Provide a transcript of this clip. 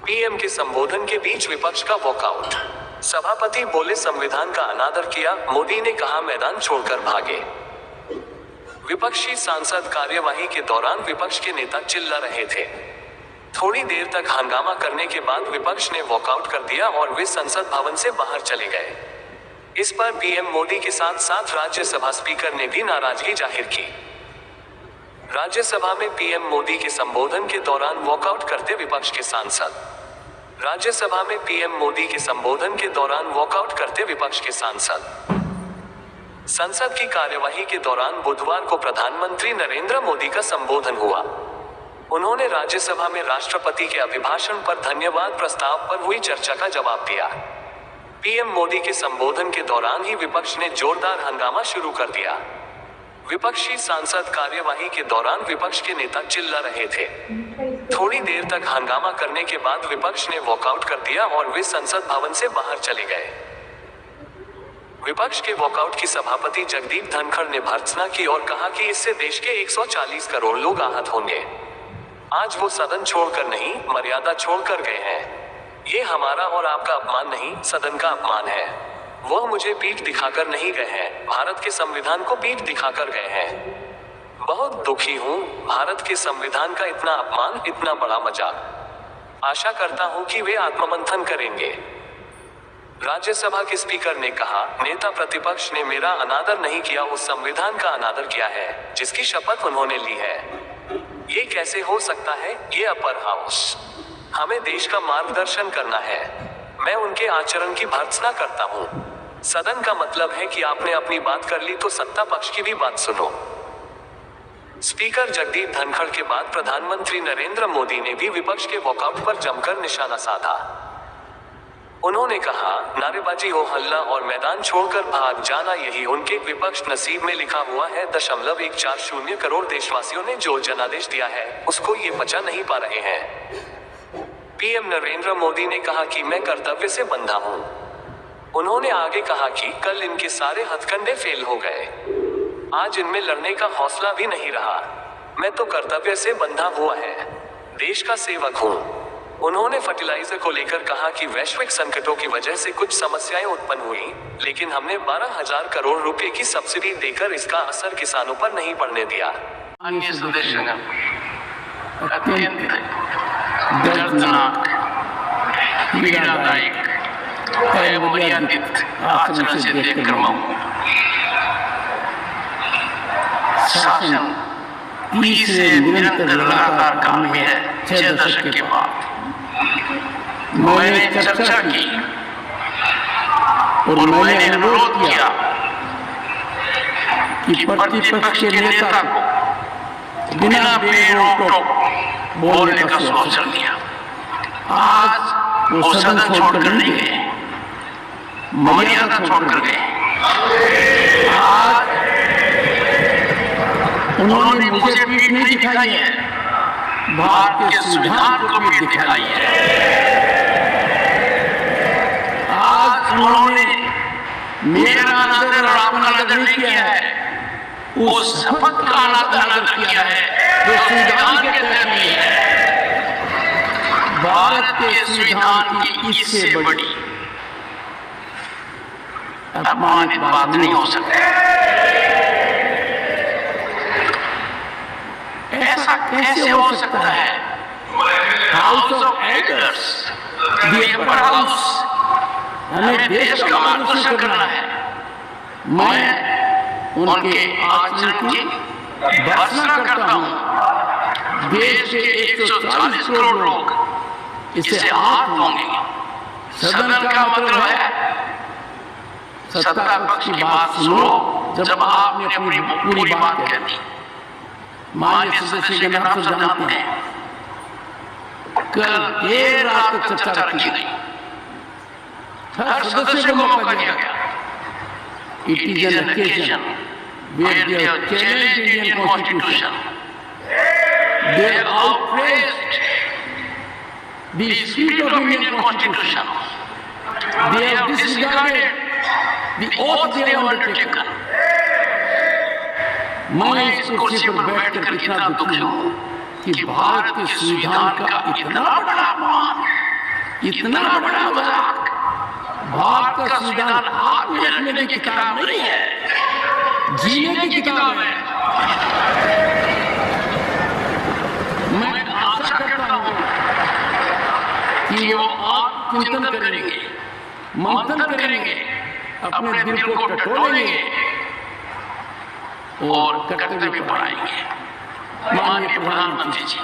PM के संबोधन के बीच विपक्ष का वॉकआउट। सभापति बोले संविधान का अनादर किया, मोदी ने कहा मैदान छोड़कर भागे। विपक्षी सांसद कार्यवाही के दौरान विपक्ष के नेता चिल्ला रहे थे। थोड़ी देर तक हंगामा करने के बाद विपक्ष ने वॉकआउट कर दिया और वे संसद भवन से बाहर चले गए। इस पर पीएम मोदी के साथ साथ राज्यसभा स्पीकर ने भी नाराजगी जाहिर की। राज्यसभा में पीएम मोदी के संबोधन के दौरान वॉकआउट करते विपक्ष के सांसद। राज्यसभा में पीएम मोदी के संबोधन के दौरान वॉकआउट करते विपक्ष के सांसद। संसद की कार्यवाही के दौरान बुधवार को प्रधानमंत्री नरेंद्र मोदी का संबोधन हुआ। उन्होंने राज्यसभा में राष्ट्रपति के अभिभाषण पर धन्यवाद प्रस्ताव पर हुई चर्चा का जवाब दिया। पीएम मोदी के संबोधन के दौरान ही विपक्ष ने जोरदार हंगामा शुरू कर दिया। विपक्षी सांसद कार्यवाही के दौरान विपक्ष के नेता चिल्ला रहे थे। थोड़ी देर तक हंगामा करने के बाद विपक्ष ने वॉकआउट कर दिया और वे संसद भवन से बाहर चले गए। विपक्ष के वॉकआउट की सभापति जगदीप धनखड़ ने भर्त्सना की और कहा कि इससे देश के 140 करोड़ लोग आहत होंगे। आज वो सदन छोड़कर नहीं, मर्यादा छोड़कर गए हैं। ये हमारा और आपका अपमान नहीं, सदन का अपमान है। वह मुझे पीठ दिखाकर नहीं गए हैं, भारत के संविधान को पीठ दिखाकर गए हैं। बहुत दुखी हूँ, भारत के संविधान का इतना अपमान, इतना बड़ा मजाक। आशा करता हूँ कि वे आत्ममंथन करेंगे। राज्यसभा के स्पीकर ने कहा, नेता प्रतिपक्ष ने मेरा अनादर नहीं किया, उस संविधान का अनादर किया है जिसकी शपथ उन्होंने ली है। ये कैसे हो सकता है? ये अपर हाउस, हमें देश का मार्गदर्शन करना है। मैं उनके आचरण की भर्त्सना करता हूँ। सदन का मतलब है कि आपने अपनी बात कर ली तो सत्ता पक्ष की भी बात सुनो। स्पीकर जगदीप धनखड़ के बाद प्रधानमंत्री नरेंद्र मोदी ने भी विपक्ष के वॉकआउट पर जमकर निशाना साधा। उन्होंने कहा, नारेबाजी हो, हल्ला और मैदान छोड़कर भाग जाना, यही उनके विपक्ष नसीब में लिखा हुआ है। 1.140 करोड़ देशवासियों ने जो जनादेश दिया है उसको ये पचा नहीं पा रहे हैं। पीएम नरेंद्र मोदी ने कहा कि मैं कर्तव्य से बंधा हूं। उन्होंने आगे कहा कि कल इनके सारे हथकंडे फेल हो गए, आज इनमें लड़ने का हौसला भी नहीं रहा। मैं तो कर्तव्य से बंधा हुआ है, देश का सेवक हूं। उन्होंने फर्टिलाइजर को लेकर कहा कि वैश्विक संकटों की वजह से कुछ समस्याएं उत्पन्न हुई, लेकिन हमने 12,000 करोड़ रुपए की सब्सिडी देकर इसका असर किसानों पर नहीं पड़ने दिया। अन्य सदस्यगण अत्यंत दर्दनाक, पीड़ादायक, अमर्यादित आचरण से देखकर मौन। शासन तीसरे निरंतर लगातार काम में है 6 दशक के बाद। मैंने चर्चा की और मैंने अनुरोध किया कि प्रतिपक्ष के नेता को बिना बेरोक बोलने का अवसर दिया। आज वो सदन छोड़कर नहीं गए, मर्यादा छोड़कर गए। आज उन्होंने मुझे पीठ नहीं दिखाई है, भारत के संविधान को पीठ दिखाई है। आज उन्होंने मेरा अनादर और आपका अनादर नहीं किया है, उस शपथ का अनादर किया है जो संविधान के तहत हुई है। भारत के संविधान की इससे बड़ी अपमानित बात नहीं हो सकती। ऐसा कैसे हो सकता है? House of elders, the upper house, हमें देश का मार्गदर्शन करना है। मैं उनके आचरण की भर्त्सना करता हूँ। देश के 140 करोड़ लोग इससे आहत होंगे। सदन का मतलब है सत्ता पक्ष की बात सुनो जब आपने अपनी पूरी बात कह दी। माननीय सदस्य के नाम से जानते हैं, कल देर रात तक चर्चा रखी गई, हर सदस्य को मौका दिया गया। It is an occasion where they have challenged Indian Constitution. They have outraged the spirit of Indian Constitution. They have disregarded the oath they have undertaken. मैं इस कुर्सी पर बैठकर इतना दुखी हूँ कि भारत के संविधान का इतना बड़ा अपमान, इतना बड़ा मजाक। भारत का संविधान हाथ में रखने की किताब नहीं है, जीने की किताब है। मैं आशा करता हूँ कि वो आप चिंतन करेंगे, मंथन करेंगे, अपने दिल को टटोलेंगे और कर्तव्य बढ़ाएंगे। माननीय प्रधानमंत्री जी।